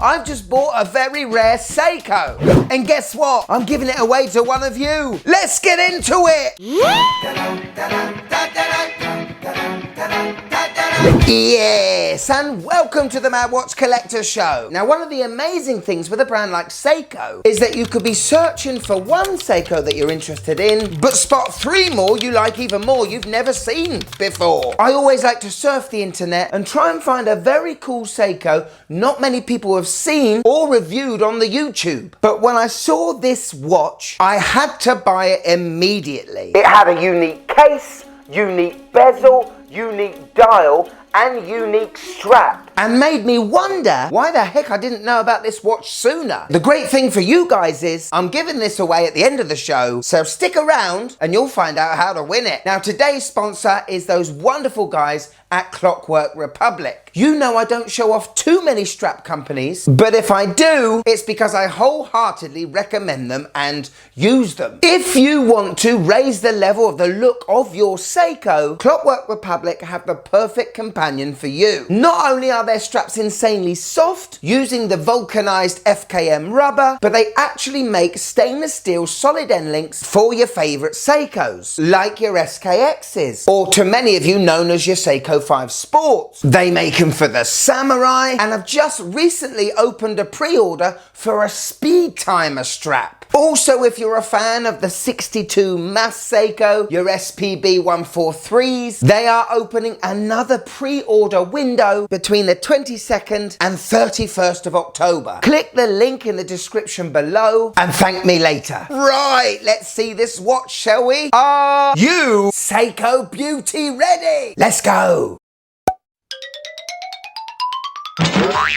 I've just bought a very rare Seiko. And guess what? I'm giving it away to one of you. Let's get into it. Yes, and welcome to the Mad Watch Collector Show. Now, one of the amazing things with a brand like Seiko is that you could be searching for one Seiko that you're interested in, but spot 3 more you like even more you've never seen before. I always like to surf the internet and try and find a very cool Seiko not many people have seen or reviewed on the YouTube. But when I saw this watch, I had to buy it immediately. It had a unique case, unique bezel, unique dial, and unique strap, and made me wonder why the heck I didn't know about this watch sooner. The great thing for you guys is I'm giving this away at the end of the show, so stick around and you'll find out how to win it. Now, today's sponsor is those wonderful guys at CLOCKWORK Republic. You know I don't show off too many strap companies, but if I do, it's because I wholeheartedly recommend them and use them. If you want to raise the level of the look of your Seiko, CLOCKWORK Republic have the perfect companion for you. Not only are their straps insanely soft, using the vulcanized FKM rubber, but they actually make stainless steel solid end links for your favorite Seikos, like your SKXs, or to many of you known as your Seiko 5 Sports. They make them for the Samurai, and have just recently opened a pre-order for a speed timer strap. Also, if you're a fan of the 62 mass Seiko, your SPB 143s, they are opening another pre-order window between the 22nd and 31st of October. Click the link in the description below and thank me later. Right, let's see this watch, shall we? Are you Seiko Beauty ready? Let's go.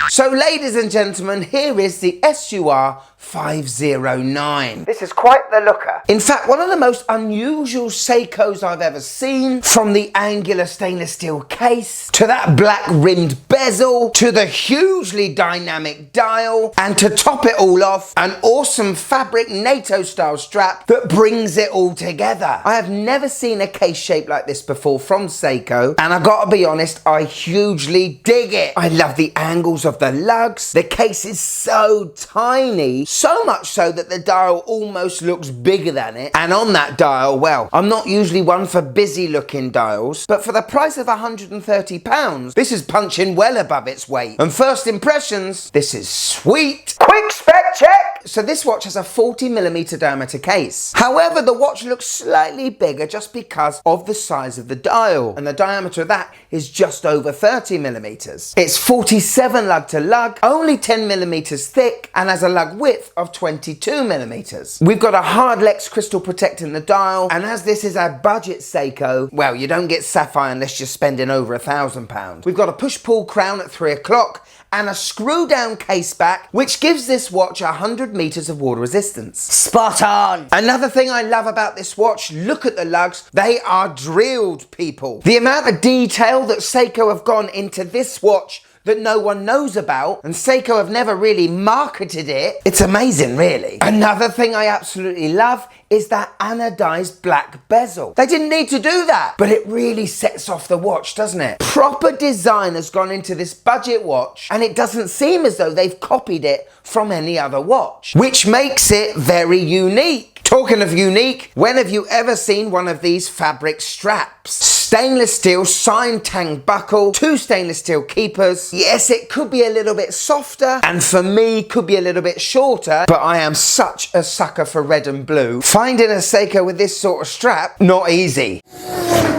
So, ladies and gentlemen, here is the SUR 509. This is quite the looker. In fact, one of the most unusual Seikos I've ever seen, from the angular stainless steel case, to that black rimmed bezel, to the hugely dynamic dial, and to top it all off, an awesome fabric NATO style strap that brings it all together. I have never seen a case shape like this before from Seiko, and I've got to be honest, I hugely dig it. I love the angles of the lugs. The case is so tiny, so much so that the dial almost looks bigger than it. And on that dial, well, I'm not usually one for busy looking dials, but for the price of £130, this is punching well above its weight. And first impressions, this is sweet. Quick spec check! So this watch has a 40mm diameter case. However, the watch looks slightly bigger just because of the size of the dial, and the diameter of that is just over 30mm. It's 47 lug to lug, only 10mm thick, and has a lug width of 22mm. We've got a hard Lex crystal protecting the dial, and as this is a budget Seiko, well, you don't get sapphire unless you're spending over £1,000. We've got a push-pull crown at 3 o'clock, and a screw-down case back, which gives this watch 100 meters of water resistance. Spot on! Another thing I love about this watch, look at the lugs. They are drilled, people. The amount of detail that Seiko have gone into this watch that no one knows about, and Seiko have never really marketed it. It's amazing, really. Another thing I absolutely love is that anodized black bezel. They didn't need to do that, but it really sets off the watch, doesn't it? Proper design has gone into this budget watch, and it doesn't seem as though they've copied it from any other watch, which makes it very unique. Talking of unique, when have you ever seen one of these fabric straps? Stainless steel signed tang buckle, 2 stainless steel keepers. Yes, it could be a little bit softer, and for me, could be a little bit shorter, but I am such a sucker for red and blue. Finding a Seiko with this sort of strap, not easy.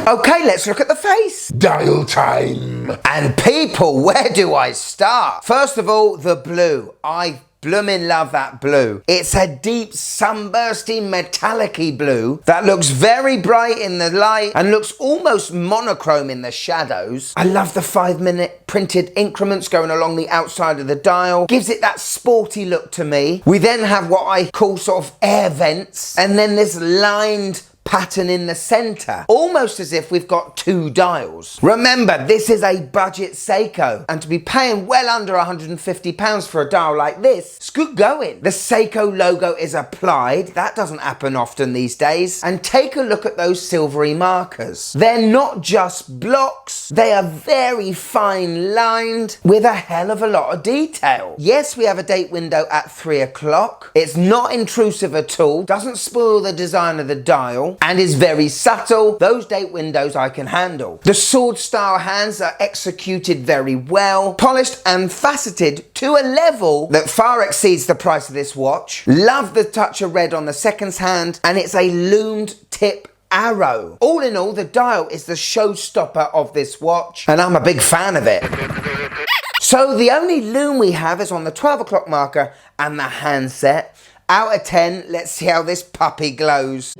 Okay, let's look at the face. Dial time. And people, where do I start? First of all, the blue. I bloomin' love that blue. It's a deep sunbursty metallic-y blue that looks very bright in the light and looks almost monochrome in the shadows. I love the 5-minute printed increments going along the outside of the dial. Gives it that sporty look to me. We then have what I call sort of air vents, and then this lined pattern in the center, almost as if we've got two dials. Remember, this is a budget Seiko, and to be paying well under £150 for a dial like this, it's good going. The Seiko logo is applied. That doesn't happen often these days. And take a look at those silvery markers. They're not just blocks, they are very fine lined with a hell of a lot of detail. Yes, we have a date window at 3 o'clock. It's not intrusive at all, doesn't spoil the design of the dial, and is very subtle. Those date windows I can handle. The sword style hands are executed very well, polished and faceted to a level that far exceeds the price of this watch. Love the touch of red on the seconds hand, and it's a loomed tip arrow. All in all, the dial is the showstopper of this watch, and I'm a big fan of it. So the only lume we have is on the 12 o'clock marker and the handset. Out of 10, let's see how this puppy glows.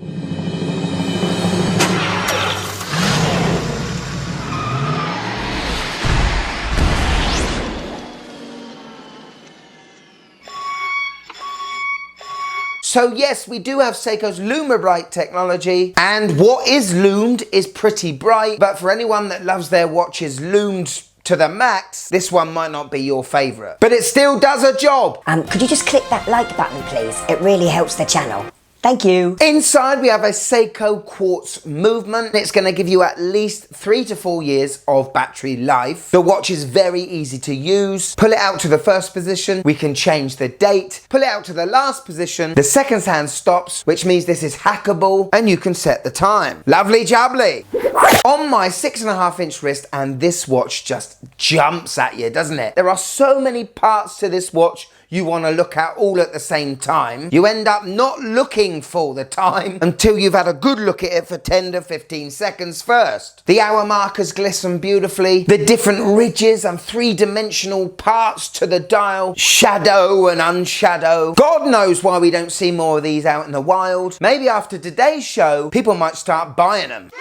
So yes, we do have Seiko's Lume Bright technology, and what is loomed is pretty bright, but for anyone that loves their watches loomed to the max, this one might not be your favourite. But it still does a job. Could you just click that like button, please? It really helps the channel. Thank you. Inside we have a Seiko quartz movement. It's going to give you at least 3 to 4 years of battery life. The watch is very easy to use. Pull it out to the first position, we can change the date. Pull it out to the last position, the seconds hand stops, which means this is hackable, and you can set the time. Lovely jubbly. On my 6.5-inch wrist, and this watch just jumps at you, doesn't it? There are so many parts to this watch you want to look at all at the same time. You end up not looking for the time until you've had a good look at it for 10 to 15 seconds first. The hour markers glisten beautifully. The different ridges and three-dimensional parts to the dial, shadow and unshadow. God knows why we don't see more of these out in the wild. Maybe after today's show, people might start buying them.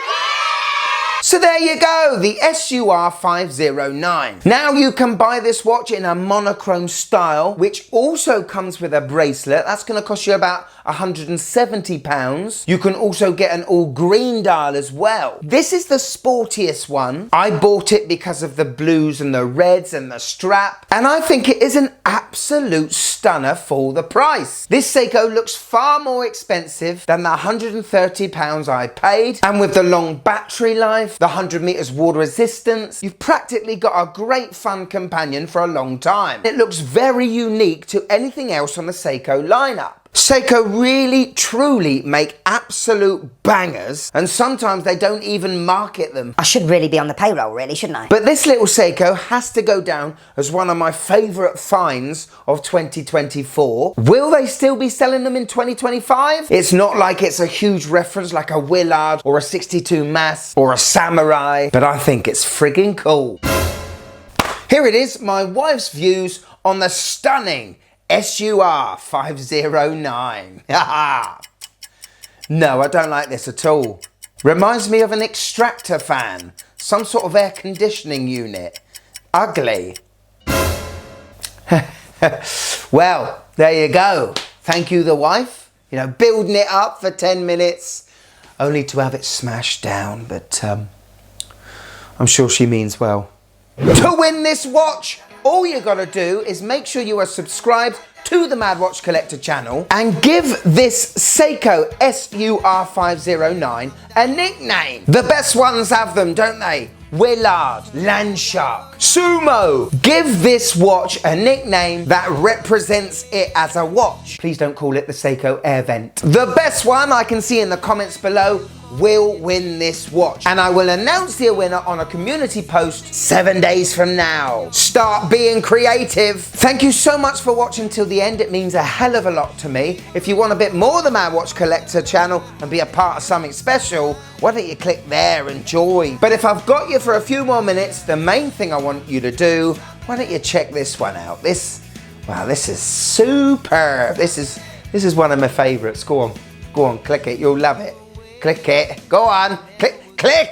So there you go, the SUR 509. Now you can buy this watch in a monochrome style, which also comes with a bracelet. That's going to cost you about £170. You can also get an all green dial as well. This is the sportiest one. I bought it because of the blues and the reds and the strap, and I think it is an absolute stunner for the price. This Seiko looks far more expensive than the £130 I paid, and with the long battery life, the 100 meters water resistance, you've practically got a great fun companion for a long time. It looks very unique to anything else on the Seiko lineup. Seiko really, truly make absolute bangers, and sometimes they don't even market them. I should really be on the payroll, really, shouldn't I? But this little Seiko has to go down as one of my favourite finds of 2024. Will they still be selling them in 2025? It's not like it's a huge reference like a Willard or a 62 Mass or a Samurai, but I think it's friggin' cool. Here it is, my wife's views on the stunning SUR 509. No, I don't like this at all. Reminds me of an extractor fan, some sort of air conditioning unit. Ugly. Well, there you go. Thank you, the wife. You know, building it up for 10 minutes, only to have it smashed down, but I'm sure she means well. To win this watch, all you gotta do is make sure you are subscribed to the Mad Watch Collector channel and give this Seiko SUR 509 a nickname. The best ones have them, don't they? Willard, Landshark, Sumo. Give this watch a nickname that represents it as a watch. Please don't call it the Seiko Air Vent. The best one I can see in the comments below will win this watch, and I will announce the winner on a community post 7 days from now. Start being creative. Thank you so much for watching till the end. It means a hell of a lot to me. If you want a bit more of the Mad Watch Collector channel and be a part of something special, why don't you click there and join? But if I've got you for a few more minutes, the main thing I want you to do, why don't you check this one out? Wow, this is superb. This is one of my favorites. Go on, click it. You'll love it. Click it. Go on. Click it.